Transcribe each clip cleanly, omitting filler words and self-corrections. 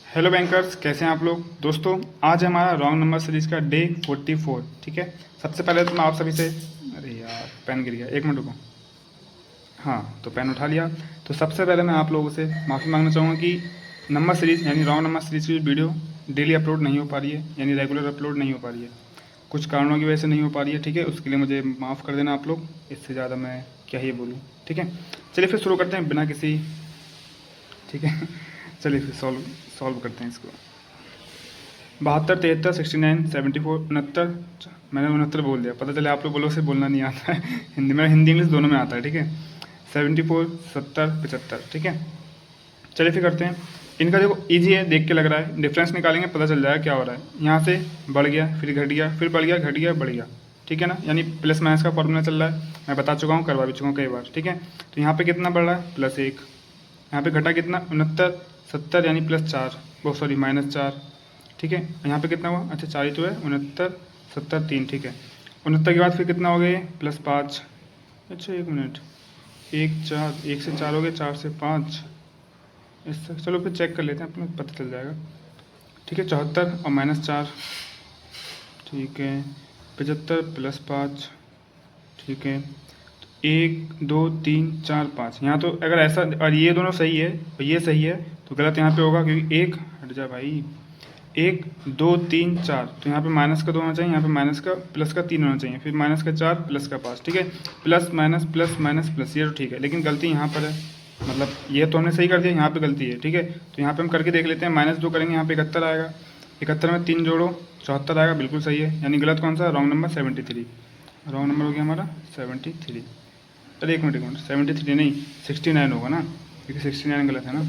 Hello bankers, कैसे हैं आप लोग। दोस्तों, आज हमारा रॉन्ग नंबर सीरीज का डे 44। ठीक है। सबसे पहले तो मैं आप सभी से, अरे यार पेन गिर गया, एक मिनट रुको। हाँ, तो पेन उठा लिया। तो सबसे पहले मैं आप लोगों से माफ़ी मांगना चाहूँगा कि नंबर सीरीज यानी रॉन्ग नंबर सीरीज की वीडियो डेली अपलोड नहीं हो पा रही है, यानी रेगुलर अपलोड नहीं हो पा रही है। कुछ कारणों की वजह से नहीं हो पा रही है। ठीक है, उसके लिए मुझे माफ़ कर देना आप लोग। इससे ज़्यादा मैं क्या ही बोलूँ। ठीक है, चलिए फिर शुरू करते हैं बिना किसी। ठीक है चलिए फिर सॉल्व करते हैं इसको। 72, 73, 69, 74, 69। मैंने 69 बोल दिया, पता चले आप लोग बोलो से बोलना नहीं आता है हिंदी में, हिंदी इंग्लिश दोनों में आता है। ठीक है, 74, 70, 75। ठीक है, चलिए फिर करते हैं। इनका देखो इजी है, देख के लग रहा है। डिफरेंस निकालेंगे, पता चल जाएगा क्या हो रहा है। यहाँ से बढ़ गया, फिर घट गया, फिर बढ़ गया, घट गया, बढ़ गया। ठीक है ना, यानी प्लस माइनस का फॉर्मूला चल रहा है। मैं बता चुका हूँ, करवा भी चुका हूँ कई बार। ठीक है, तो यहाँ पे कितना बढ़ रहा है, +1। यहाँ पे घटा कितना, 69, 70 यानी +4, वो सॉरी -4। ठीक है, यहाँ पे कितना हुआ, अच्छा 4 ही तो है, 69, 70, 3। ठीक है, 69 के बाद फिर कितना हो गया ये, +5। अच्छा एक मिनट, 1 4, 1 से 4 हो गया, 4 से 5। इससे चलो फिर चेक कर लेते हैं, अपने पता चल जाएगा। ठीक है, 74 और -4। ठीक है, 75 +5। ठीक है, 1 2 3 4 5। यहाँ तो अगर ऐसा, और ये दोनों सही है और ये सही है, तो गलत यहाँ पे होगा, क्योंकि एक हट जा भाई, 1 2 3 4। तो यहाँ पे माइनस का 2 होना चाहिए, यहाँ पे माइनस का प्लस का 3 होना चाहिए, फिर माइनस का 4 प्लस का 5। ठीक है, plus minus plus minus plus, ये तो ठीक है। लेकिन गलती यहाँ पर है, मतलब ये तो हमने सही कर दिया, यहाँ पे गलती है। ठीक है, तो यहाँ पे हम करके देख लेते हैं। -2 करेंगे, यहाँ पे 71 आएगा। 71 में 3 जोड़ो, 74 आएगा, बिल्कुल सही है। यानी गलत कौन सा, रॉन्ग नंबर 73। रॉन्ग नंबर हो गया हमारा 73। अरे एक मिनट, 73 नहीं, 69 होगा ना, क्योंकि 69 गलत है ना।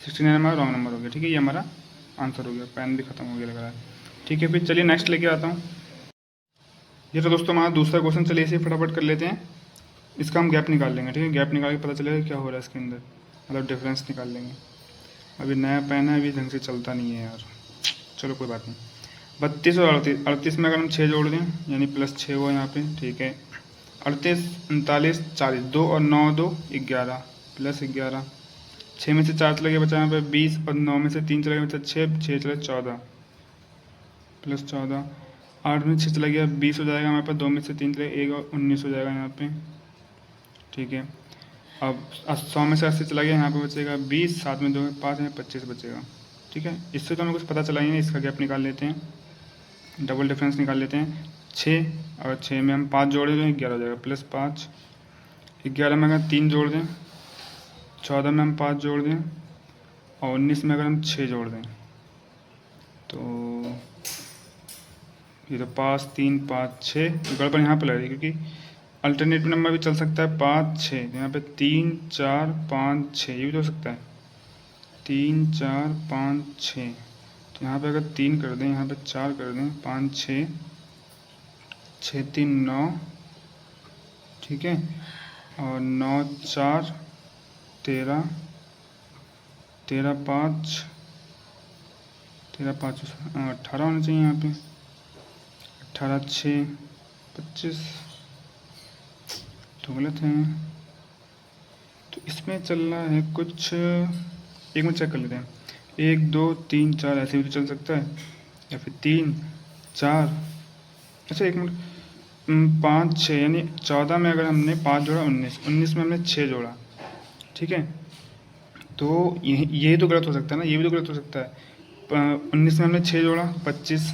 69 हमारा रॉन्ग नंबर हो गया। ठीक है, ये हमारा आंसर हो गया। पेन भी खत्म हो गया लग रहा है। ठीक है, फिर चलिए नेक्स्ट लेके आता हूँ। ये तो दोस्तों हमारा दूसरा क्वेश्चन, चलिए इसे फटाफट कर लेते हैं। इसका हम गैप निकाल लेंगे। ठीक है, गैप निकाल के पता चलेगा क्या हो रहा है इसके अंदर, मतलब डिफरेंस निकाल लेंगे। अभी नया पेन है, अभी ढंग से चलता नहीं है यार। चलो कोई बात नहीं। 32 और 38, 38 में अगर हम 6 जोड़ दें, यानी +6 हुआ यहाँ पे। ठीक है, 38 39 40, 2 और 9 2 11, +11। 6 में से 4 चला गया, बचा यहाँ पे 20, और 9 में से 3 चला गया, बचा 6, 6 चला 14, +14। 8 में 6 चला गया, 20 हो जाएगा हमारे पास। 2 में से 3 चला गया, 1 और 19 हो जाएगा यहाँ पे। ठीक है, अब 100 में से 80 चला गया, यहाँ पे बचेगा 20, 7 में 2 में 5 में 25 बचेगा। ठीक है, इससे तो हमें कुछ पता चला ही नहीं। इसका गैप निकाल लेते हैं, डबल डिफरेंस निकाल लेते हैं। 6 और 6 में हम 5 जोड़ दें तो 11 हो जाएगा, +5। 11 में अगर 3 जोड़ दें, 14 में हम 5 जोड़ दें, और 19 में अगर हम 6 जोड़ दें, तो ये तो 5 3 5 6 गड़बड़ यहाँ पर लग रही है, क्योंकि अल्टरनेटिव नंबर भी चल सकता है 5 6। तो यहाँ पे 3 4 5 6 ये भी तो हो सकता है, 3 4 5 6। तो यहाँ पे अगर 3 कर दें, यहाँ पे 4 कर दें, 5 6 6 3 9। ठीक है, और 9 4 13, 13 5 18 होना चाहिए यहाँ पे। 18 6 25, तो गलत है। तो इसमें चल रहा है कुछ, एक मिनट चेक कर लेते हैं। 1 2 3 4 ऐसे भी तो चल सकता है, या फिर 3 4। अच्छा एक मिनट, 5 6 यानी 14 में अगर हमने 5 जोड़ा, 19 में हमने 6 जोड़ा। ठीक है, तो ये तो गलत हो सकता है ना, ये भी तो गलत हो सकता है। 19 में हमने 6 जोड़ा, 25,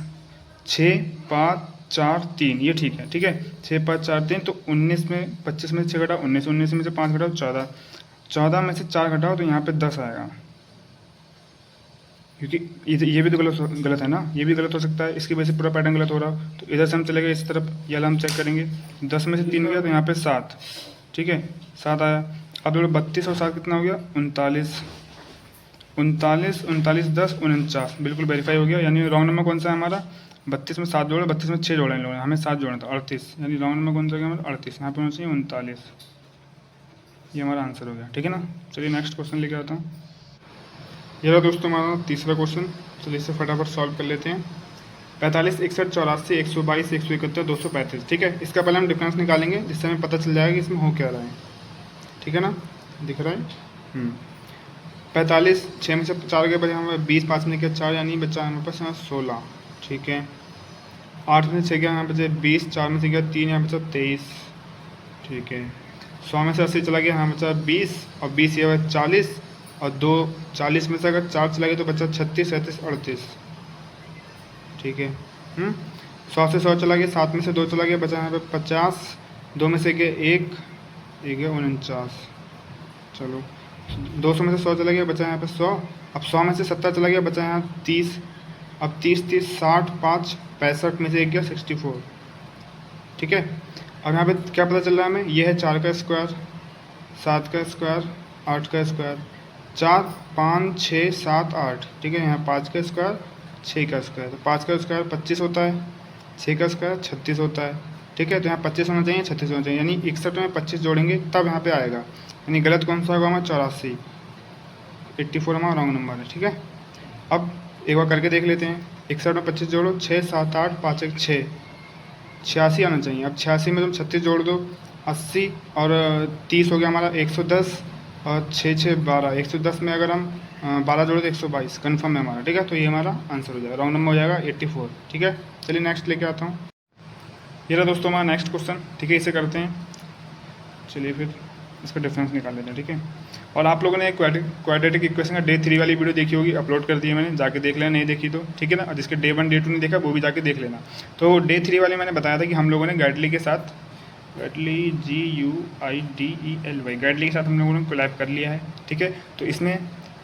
6 5 4 3, ये ठीक है। ठीक है, 6 5 4 3, तो 19 में 25 में 6 घटाओ 19, 19 में से 5 घटाओ 14, 14 में से 4 घटाओ तो यहाँ पे 10 आएगा। क्योंकि ये भी तो गलत है ना, ये भी गलत हो सकता है। इसकी वजह से पूरा पैटर्न गलत हो रहा हो, तो इधर से हम चले गए इस तरफ, ये वाला हम चेक करेंगे। 10 में से 3 गया तो यहाँ पे 7। ठीक है, 7 आया। अब 32 और 7 कितना हो गया, 39, 39 39 10 49, बिल्कुल वेरीफाई हो गया। यानी रॉन्ग नंबर कौन सा है हमारा, 32 में 7 जोड़ा, 32 में 6 जोड़ा इन लोगों ने, हमें 7 जोड़ना था, 38। यानी रॉन्ग नंबर कौन सा गया हमारा, 38। यहाँ पे होना चाहिए 39। ये हमारा आंसर हो गया। ठीक है ना, चलिए नेक्स्ट क्वेश्चन लेके आता हूँ। ये रहा दोस्तों हमारा तीसरा क्वेश्चन, चलिए इसे फटाफट सॉल्व कर लेते हैं। 45 61 84 122 171 235। ठीक है, इसका पहले हम डिफरेंस निकालेंगे, जिससे हमें पता चल जाएगा कि इसमें हो क्या रहा है। ठीक है ना, दिख रहा है। 45, 6 में से 4 गए, बचा हमें 20, 5 में क्या 4 यानी बचा हमारे पास यहाँ 16, ठीक है। 8 में से 6 गया यहाँ बचे 20, 4 में से गया 3, यहाँ बचा 23, ठीक है। 100 में से 80 चला गया, यहाँ बचा 20, और 20 ये 40, और 2 40 में से अगर 4 चला गया तो बचा 36, 37, 38, ठीक है। 100 से 100 चला गया, 7 में से 2 चला गया, बचा यहाँ पे 50, 2 में से गया 1 गया 49, चलो। 200 में से 100 चला गया, बचा यहाँ पे 100। अब 100 में से 70 चला गया, बचा यहाँ 30। अब 30 30 60 5 65 में से 1 गया 64, ठीक है। अब यहाँ पे क्या पता चल रहा है हमें, ये है 4 का स्क्वायर, 7 का स्क्वायर, 8 का स्क्वायर, 4 5 6 7 8, ठीक है। यहाँ 5 का स्क्वायर, 6 का स्क्वायर, तो 5 का स्क्वायर 25 होता है, 6 का स्क्वायर 36 होता है, ठीक है। तो यहाँ 25 होना चाहिए, 36 होना चाहिए, यानी 61 में 25 जोड़ेंगे तब यहाँ पे आएगा, यानी गलत कौन सा होगा हमारा 84, 84 हमारा रॉन्ग नंबर है, ठीक है। अब एक बार करके देख लेते हैं। 61 में 25 जोड़ो, 6 7 8 5 1 6, 86 आना चाहिए। अब 86 में तुम 36 जोड़ दो, 80 और 30 हो गया हमारा 110, और 6 6 12, 110 में अगर हम 12 जोड़े तो 122, कन्फर्म है हमारा, ठीक है। तो ये हमारा आंसर हो जाएगा, रॉन्ग नंबर हो जाएगा 84, ठीक है। चलिए नेक्स्ट लेके आता हूँ। ये रहा दोस्तों हमारा नेक्स्ट क्वेश्चन, ठीक है। इसे करते हैं, चलिए फिर इसका डिफरेंस निकाल लेते हैं, ठीक है। और आप लोगों ने क्वाड्रेटिक इक्वेशन का डे 3 वाली वीडियो देखी होगी, अपलोड कर दी है मैंने, जाके देख लेना, नहीं देखी तो, ठीक है ना। और जिसके डे 1 डे 2 नहीं देखा वो भी जाके देख लेना। तो डे 3 वाले मैंने बताया था कि हम लोगों ने गाइडली के साथ, गाइडली GUIDELY, गाइडली के साथ हम लोगों ने कोलैब कर लिया है, ठीक है। तो इसमें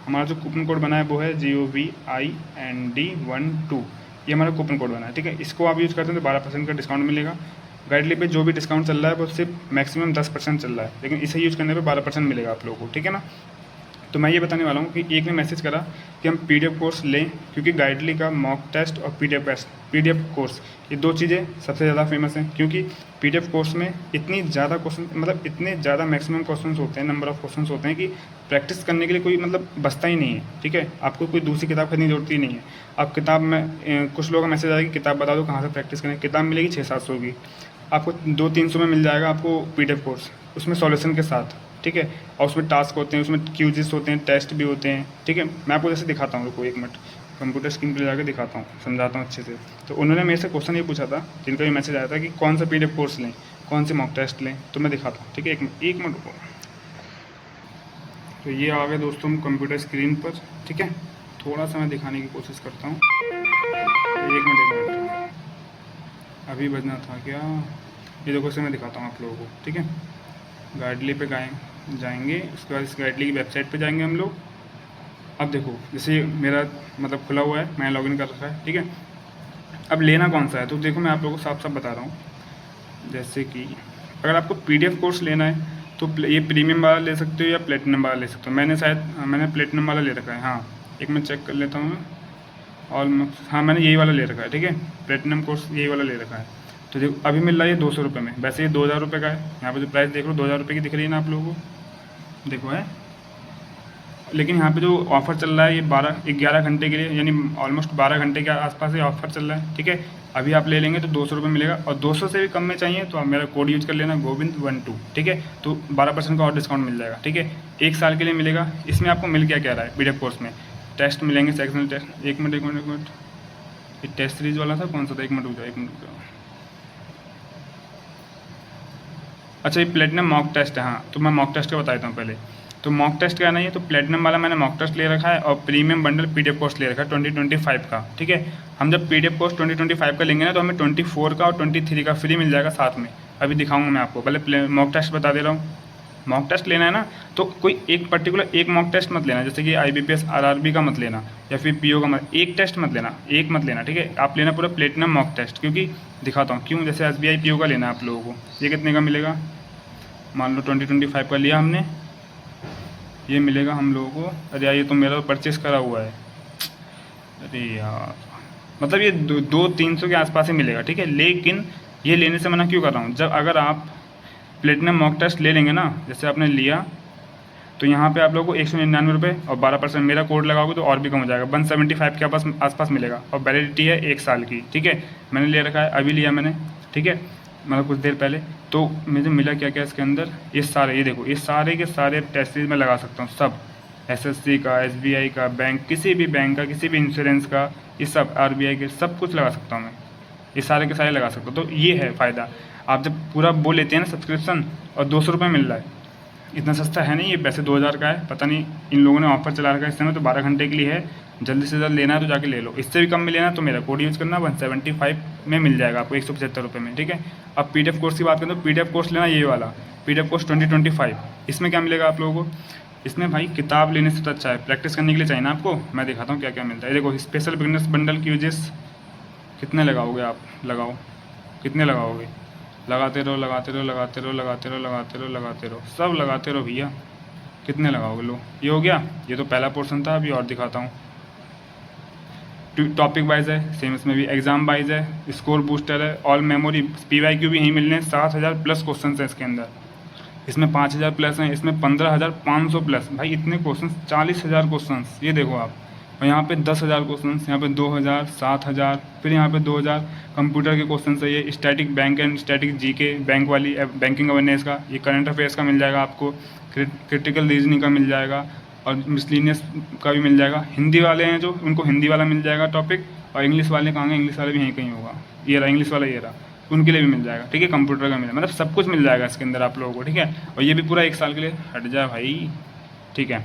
हमारा जो कूपन कोड बना है वो है GOVIND12, ये हमारा कूपन कोड बना है, ठीक है। इसको आप यूज़ करते हैं तो 12% का डिस्काउंट मिलेगा। गाइडली पे जो भी डिस्काउंट चल रहा है वो सिर्फ मैक्सिमम 10% चल रहा है, लेकिन इसे यूज़ करने पे 12% मिलेगा आप लोगों को, ठीक है ना। तो मैं ये बताने वाला हूँ कि एक ने मैसेज करा कि हम PDF कोर्स लें, क्योंकि गाइडली का मॉक टेस्ट और PDF कोर्स, ये 2 चीज़ें सबसे ज़्यादा फेमस हैं। क्योंकि PDF कोर्स में इतनी ज़्यादा क्वेश्चन, मतलब इतने ज़्यादा मैक्सिमम क्वेश्चंस होते हैं, नंबर ऑफ़ क्वेश्चंस होते हैं कि प्रैक्टिस करने के लिए कोई मतलब बचता ही नहीं है, ठीक है। आपको कोई दूसरी किताब खरीदने की जरूरत ही नहीं है। आप किताब में कुछ लोगों का मैसेज आएगा कि किताब बता दो कहाँ से प्रैक्टिस करें, किताब मिलेगी 600-700 की, आपको 200-300 में मिल जाएगा आपको PDF कोर्स, उसमें सॉल्यूशन के साथ, ठीक है। और उसमें टास्क होते हैं, उसमें क्यूजेस होते हैं, टेस्ट भी होते हैं, ठीक है। मैं आपको जैसे दिखाता हूँ, रुको 1 मिनट, कंप्यूटर स्क्रीन पर जाकर दिखाता हूँ, समझाता हूँ अच्छे से। तो उन्होंने मेरे से क्वेश्चन ये पूछा था, जिनका भी मैसेज आया था कि कौन सा PDF कोर्स लें, कौन से मॉक टेस्ट लें, तो मैं दिखाता हूँ, ठीक है। 1 मिनट रुको। तो ये आ गए दोस्तों कंप्यूटर स्क्रीन पर, ठीक है। थोड़ा सा मैं दिखाने की कोशिश करता हूँ, 1 मिनट, अभी बजना था क्या, ये देखो इसे मैं दिखाता हूँ आप लोगों को, ठीक है। गाइडली पे जाएंगे, उसके बाद इस गाइडली की वेबसाइट पे जाएंगे हम लोग। अब देखो जैसे मेरा मतलब खुला हुआ है, मैं लॉगिन कर रखा है, ठीक है। अब लेना कौन सा है, तो देखो मैं आप लोगों को साफ साफ बता रहा हूँ। जैसे कि अगर आपको PDF कोर्स लेना है तो ये प्रीमियम वाला ले सकते हो या प्लेटिनम वाला ले सकते हो। मैंने प्लेटिनम वाला ले रखा है, हाँ। एक मैं चेक कर लेता हूँ, ऑलमोस्ट, हाँ मैंने यही वाला ले रखा है, ठीक है। प्लेटिनम कोर्स यही वाला ले रखा है। तो देखो अभी मिल रहा है ये 200 रुपये में, वैसे ये 2000 रुपये का है। यहाँ पे जो प्राइस देख लो 2000 रुपये की दिख रही है ना आप लोगों को, देखो है। लेकिन यहाँ पे जो ऑफ़र चल रहा है ये 11 घंटे के लिए, यानी ऑलमोस्ट 12 घंटे के आसपास ये ऑफ़र चल रहा है, ठीक है। अभी आप ले लेंगे तो 200 रुपये मिलेगा, और 200 से भी कम में चाहिए तो आप मेरा कोड यूज़ कर लेना, GOVIND12, ठीक है। तो 12% का और डिस्काउंट मिल जाएगा, ठीक है। 1 साल के लिए मिलेगा। इसमें आपको मिल क्या रहा है PDF कोर्स में, टेस्ट मिलेंगे, सेक्शनल टेस्ट। एक मिनट, ये टेस्ट सीरीज वाला था, कौन सा था, 1 मिनट रुक जाओ। अच्छा, ये प्लेटिनम मॉक टेस्ट है, हाँ। तो मैं मॉक टेस्ट का बता देता हूँ पहले। तो मॉक टेस्ट क्या नहीं है, तो प्लेटिनम वाला मैंने मॉक टेस्ट ले रखा है, और प्रीमियम बंडल PDF कोर्स ले रखा है 2025 का, ठीक है। हम जब PDF कोर्स 2025 का लेंगे ना तो हमें 24 का और 23 का फ्री मिल जाएगा साथ में। अभी दिखाऊंगा मैं आपको, पहले मॉक टेस्ट बता दे रहा हूँ। मॉक टेस्ट लेना है ना तो कोई एक पर्टिकुलर एक मॉक टेस्ट मत लेना, जैसे कि IBPS RRB का मत लेना, या फिर PO का एक टेस्ट मत लेना, एक मत लेना, ठीक है। आप लेना पूरा प्लेटिनम मॉक टेस्ट, क्योंकि दिखाता हूँ क्यों। जैसे SBI PO का लेना है आप लोगों को, ये कितने का मिलेगा, मान लो 2025 का लिया हमने, ये मिलेगा हम लोगों को, अरे यार ये तो मेरा परचेस करा हुआ है, अरे यार, मतलब ये 200-300 के आसपास ही मिलेगा, ठीक है। लेकिन ये लेने से मना क्यों कर रहा हूँ, जब अगर आप प्लेटिनम मॉक टेस्ट ले लेंगे ना, जैसे आपने लिया, तो यहाँ पे आप लोगों को 199 रुपये और 12% मेरा कोड लगाओगे तो और भी कम हो जाएगा, 175 के आसपास मिलेगा, और वैलिडिटी है 1 साल की, ठीक है। मैंने ले रखा है, अभी लिया मैंने, ठीक है, मतलब कुछ देर पहले। तो मुझे मिला क्या क्या इसके अंदर, ये सारे, ये देखो, ये सारे के सारे टेस्ट सीरीज मैं लगा सकता हूँ सब, एसएससी का, एसबीआई का, बैंक, किसी भी बैंक का, किसी भी इंश्योरेंस का, ये सब आरबीआई के सब कुछ लगा सकता हूँ मैं, ये सारे के सारे लगा सकता हूँ। तो ये है फ़ायदा, आप जब पूरा वो लेते हैं ना सब्सक्रिप्शन और 200 रुपये मिल रहा है, इतना सस्ता है नहीं ये, वैसे 2000 का है, पता नहीं इन लोगों ने ऑफर चला रखा है इस समय, तो 12 घंटे के लिए है, जल्दी से जल्द लेना है तो जाके ले लो। इससे भी कम में लेना है तो मेरा कोड यूज़ करना, 175 में मिल जाएगा आपको 175 रुपये में, ठीक है। अब PDF कोर्स की बात करें तो PDF कोर्स लेना ये वाला PDF कोर्स 2025, इसमें क्या मिलेगा आप लोगों को, इसमें भाई किताब लेने से तो अच्छा है, प्रैक्टिस करने के लिए चाहिए ना आपको। मैं दिखाता हूँ क्या क्या मिलता है। देखो स्पेशल बिगनर्स बंडल की यूजेस कितने लगाओगे आप, लगाओ कितने लगाओगे, लगाते रहो लगाते रहो लगाते रहो लगाते रहो लगाते रहो लगाते रहो, सब लगाते रहो भैया, कितने लगाओगे। लो ये हो गया, ये तो पहला पोर्शन था, अभी और दिखाता हूँ। टॉपिक वाइज है सेम, इसमें भी एग्जाम वाइज है, स्कोर बूस्टर है, ऑल मेमोरी, PYQ भी यहीं मिलने हैं, 7000 प्लस क्वेश्चन है इसके अंदर, इसमें 5000 प्लस हैं, इसमें 15500 प्लस, भाई इतने क्वेश्चन, 40000 क्वेश्चन, ये देखो आप। और यहाँ पे 10,000 क्वेश्चन, यहाँ पे 2000, 7000, फिर यहाँ पे 2000 कंप्यूटर के क्वेश्चन है, ये static bank and static GK, bank वाली बैंकिंग अवेयरनेस का, ये करंट अफेयर्स का मिल जाएगा आपको, क्रिटिकल रीजनिंग का मिल जाएगा, और मिसलिनियस का भी मिल जाएगा। हिंदी वाले हैं जो, उनको हिंदी वाला मिल जाएगा टॉपिक, और इंग्लिश वाले कहाँ, इंग्लिश वाले भी यहीं कहीं होगा, ये रहा इंग्लिश वाला, ये रहा, उनके लिए भी मिल जाएगा, ठीक है। कंप्यूटर का मिल मतलब सब कुछ मिल जाएगा इसके अंदर आप लोगों को, ठीक है। और ये भी पूरा 1 साल के लिए, हट जाए भाई, ठीक है।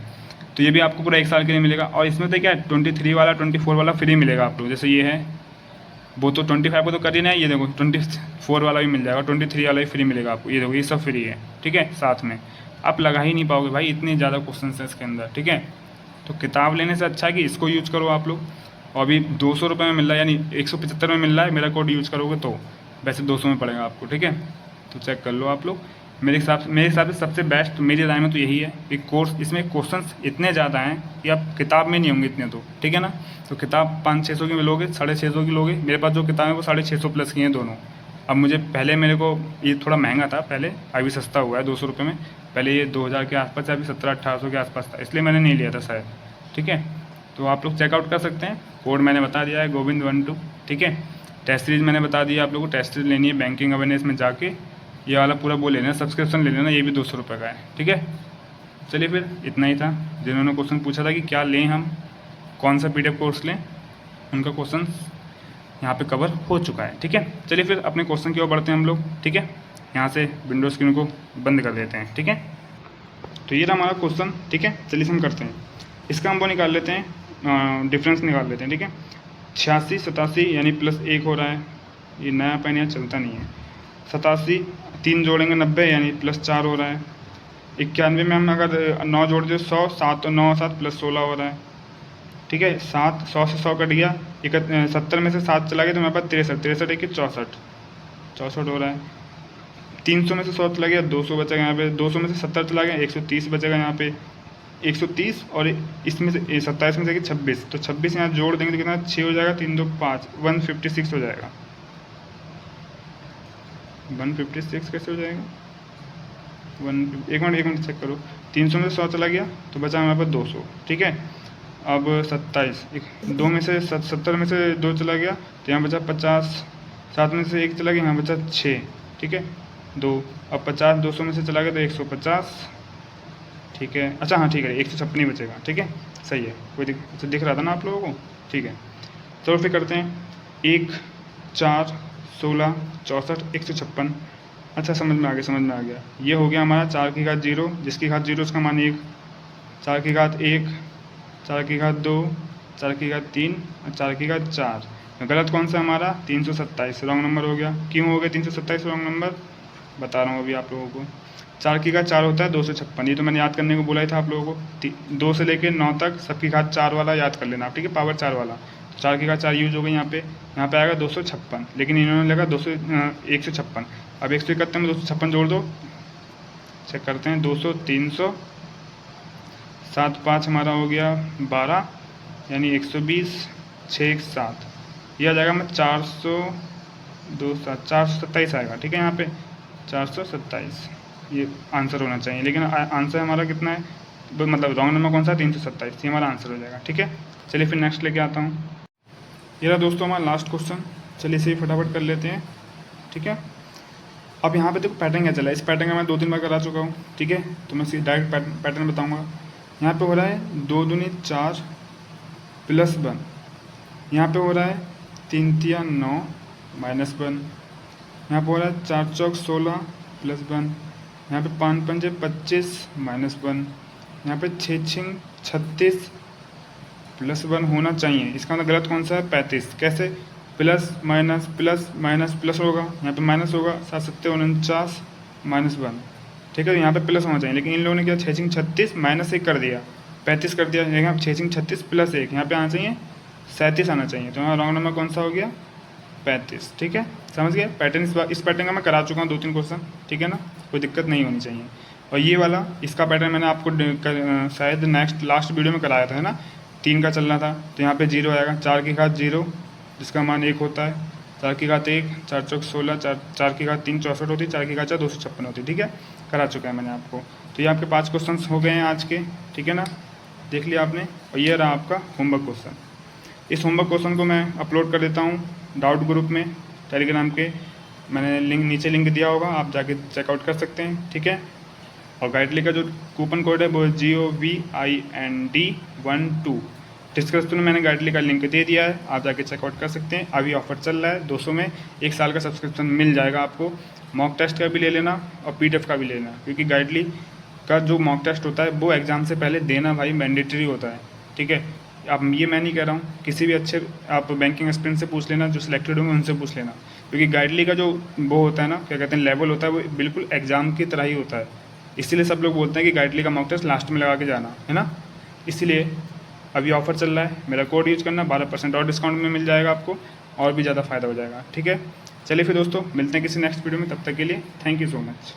तो ये भी आपको पूरा 1 साल के लिए मिलेगा। और इसमें तो क्या है, 23 वाला 24 वाला फ्री मिलेगा आप लोग, जैसे ये है, वो तो 25 को तो कर ही ना है, ये देखो 24 वाला भी मिल जाएगा, 23 वाला भी फ्री मिलेगा आपको, ये देखो ये सब फ्री है, ठीक है। साथ में आप लगा ही नहीं पाओगे भाई, इतने ज़्यादा क्वेश्चन है इसके अंदर, ठीक है। तो किताब लेने से अच्छा है कि इसको यूज करो आप लोग। और अभी 200 रुपये में मिल रहा है, यानी 175 में मिल रहा है, मेरा कोड यूज़ करोगे तो, वैसे 200 में पड़ेगा आपको, ठीक है। तो चेक कर लो आप लोग, मेरे हिसाब से सबसे बेस्ट मेरी राय में तो यही है कि कोर्स, इसमें क्वेश्चंस इतने ज़्यादा हैं कि आप किताब में नहीं होंगे इतने, तो ठीक है ना। तो किताब 500-600 की लोगे, 650 की लोगे, मेरे पास जो किताब है वो 650 प्लस की हैं दोनों। अब मुझे पहले, मेरे को ये थोड़ा महंगा था पहले, अभी सस्ता हुआ है 200 रुपये में, पहले ये 2000 के आसपास था, अभी 1700-1800 के आसपास था, इसलिए मैंने नहीं लिया था शायद, ठीक है। तो आप लोग चेकआउट कर सकते हैं, कोड मैंने बता दिया है गोविंद12, ठीक है। टेस्ट सीरीज मैंने बता दिया आप लोगों को, टेस्ट सीरीज लेनी है बैंकिंग अवेयरनेस में जाके, ये वाला पूरा वो लेना है, सब्सक्रिप्शन ले लेना, ये भी 200 रुपये का है, ठीक है। चलिए फिर इतना ही था, जिन्होंने क्वेश्चन पूछा था कि क्या लें हम, कौन सा PDF कोर्स लें, उनका क्वेश्चन यहाँ पे कवर हो चुका है, ठीक है। चलिए फिर अपने क्वेश्चन की ओर बढ़ते हैं हम लोग, ठीक है। यहाँ से विंडो स्क्रीन को बंद कर देते हैं, ठीक है। तो ये रहा हमारा क्वेश्चन, ठीक है। चलिए हम करते हैं, इसका हम वो निकाल लेते हैं, डिफरेंस निकाल लेते हैं, ठीक है। 86 87 यानी +1 हो रहा है, ये नया पेन यहाँ चलता नहीं है। 87 3 जोड़ेंगे 90 यानी +4 हो रहा है। 91 में हम अगर 9 जोड़ दें 100, 7 तो 9 7 +16 हो रहा है, ठीक है। 7 100 से 100 कट गया, 70 में से 7 चला गया तो मेरे पास 63 1 64 हो रहा है। 300 में से 100 चला गया, 200 बचेगा यहाँ पे, 200 में से 70 चला गया, 130 बचेगा यहाँ पे, 130, और इसमें से 27 में से 26, तो 26 यहाँ जोड़ देंगे तो कितना 6 हो जाएगा, 3 2 5, 156 हो जाएगा। 156 कैसे हो जाएगा, एक मिनट चेक करो। 300 में से 100 चला गया तो बचा हमारे पास 200, ठीक है। अब 27, 2 में से 70 में से 2 चला गया तो यहाँ बचा 50, 7 में से 1 चला गया, यहाँ बचा 6, ठीक है 2। अब 50 200 में से चला गया तो 150, ठीक है। अच्छा हाँ ठीक है, 156 ही बचेगा, ठीक है, सही है। कोई दिख रहा था ना आप लोगों को, ठीक है। चलो फिर करते हैं, 1 4 16 64 156। अच्छा समझ में आ गया। ये हो गया हमारा 4 की घात 0, जिसकी घात 0 उसका मान 1, 4 की घात 1, 4 की घात 2, 4 की घात 3 और 4 की घात 4। गलत कौन सा हमारा 327, रॉन्ग नंबर हो गया। क्यों हो गया 327 रॉन्ग नंबर, बता रहा हूँ अभी आप लोगों को। 4 की घात 4 होता है 256, ये तो मैंने याद करने को बोला ही था आप लोगों को। 2 से लेकर 9 तक सबकी घात 4 वाला याद कर लेना आप, ठीक है, पावर 4 वाला। 4 की घात 4 यूज हो गई यहाँ पे आएगा 256, लेकिन इन्होंने लगा 156। अब 171 में 256 जोड़ दो, चेक करते हैं, 200 300 7 5 हमारा हो गया 12, यानी 120, 6 1 7, यह आ जाएगा मैं 427 आएगा, ठीक है। यहाँ पे 427 ये आंसर होना चाहिए, लेकिन आंसर हमारा कितना है, मतलब रॉन्ग नंबर कौन सा है 327, ये हमारा आंसर हो जाएगा, ठीक है। चलिए फिर नेक्स्ट लेके आता हूँ। ये रहा दोस्तों हमारा लास्ट क्वेश्चन, चलिए इसे फटाफट कर लेते हैं, ठीक है। अब यहाँ पे देखो पैटर्न क्या चला है, इस पैटर्न का मैं 2-3 बार करा चुका हूँ, ठीक है। तो मैं डायरेक्ट पैटर्न बताऊँगा। यहाँ पे हो रहा है 2 दूनी 4 +1, यहाँ पे हो रहा है 3 तिया 9 -1, यहाँ पे हो रहा है 4 चौक 16 +1, यहाँ पे 5 पंजे 25 -1, यहाँ पे 6 छिंग 36 +1 होना चाहिए। इसका मतलब गलत कौन सा है? 35। कैसे? Plus minus plus minus plus होगा, यहाँ पे माइनस होगा, 7 7 49 -1, ठीक है। यहाँ पे प्लस होना चाहिए, लेकिन इन लोगों ने क्या 6 छिंग 36 -1 कर दिया, 35 कर दिया। यहाँ 6 छिंग 36 +1, यहाँ पे आना चाहिए 37 आना चाहिए। तो यहाँ रॉन्ग नंबर कौन सा हो गया? 35, ठीक है। समझ गया पैटर्न? इस पैटर्न का मैं करा चुका हूँ 2-3 क्वेश्चन, ठीक है ना, कोई दिक्कत नहीं होनी चाहिए। और ये वाला इसका पैटर्न मैंने आपको शायद लास्ट वीडियो में कराया था, है ना। 3 का चल रहा था, तो यहाँ पे 0 आएगा, 4 की घात 0 जिसका मान 1 होता है, 4 की घात 1, 4 चौक 16, 4 की घात 3 64 होती है, 4 की घात 4 256 होती है, ठीक है। करा चुका है मैंने आपको। तो ये आपके 5 क्वेश्चन हो गए हैं आज के, ठीक है ना, देख लिया आपने। और ये रहा आपका होमवर्क क्वेश्चन। इस होमवर्क क्वेश्चन को मैं अपलोड कर देता हूँ डाउट ग्रुप में टेलीग्राम के, मैंने नीचे लिंक दिया होगा, आप जाके चेकआउट कर सकते हैं, ठीक है। और गाइडली का जो कूपन कोड है वो है GOVIND12। डिस्क्रिप्शन में मैंने गाइडली का लिंक दे दिया है, आप जाके चेकआउट कर सकते हैं। अभी ऑफर चल रहा है, 200 में 1 साल का सब्सक्रिप्शन मिल जाएगा आपको। मॉक टेस्ट का भी ले लेना और PDF का भी लेना, क्योंकि गाइडली का जो मॉक टेस्ट होता है वो एग्ज़ाम से पहले देना भाई मैंडेटरी होता है, ठीक है। अब ये मैं नहीं कह रहा हूँ, किसी भी अच्छे आप बैंकिंग एस्पिरेंट से पूछ लेना, जो सिलेक्टेड होंगे उनसे पूछ लेना, क्योंकि गाइडली का जो वो होता है ना, क्या कहते हैं, लेवल होता है, वो बिल्कुल एग्ज़ाम की तरह ही होता है। इसीलिए सब लोग बोलते हैं कि गाइडली का मॉक टेस्ट लास्ट में लगा के जाना, है ना। इसीलिए अभी ऑफ़र चल रहा है, मेरा कोड यूज़ करना, 12% और डिस्काउंट में मिल जाएगा आपको, और भी ज़्यादा फ़ायदा हो जाएगा, ठीक है। चलिए फिर दोस्तों, मिलते हैं किसी नेक्स्ट वीडियो में, तब तक के लिए थैंक यू सो मच।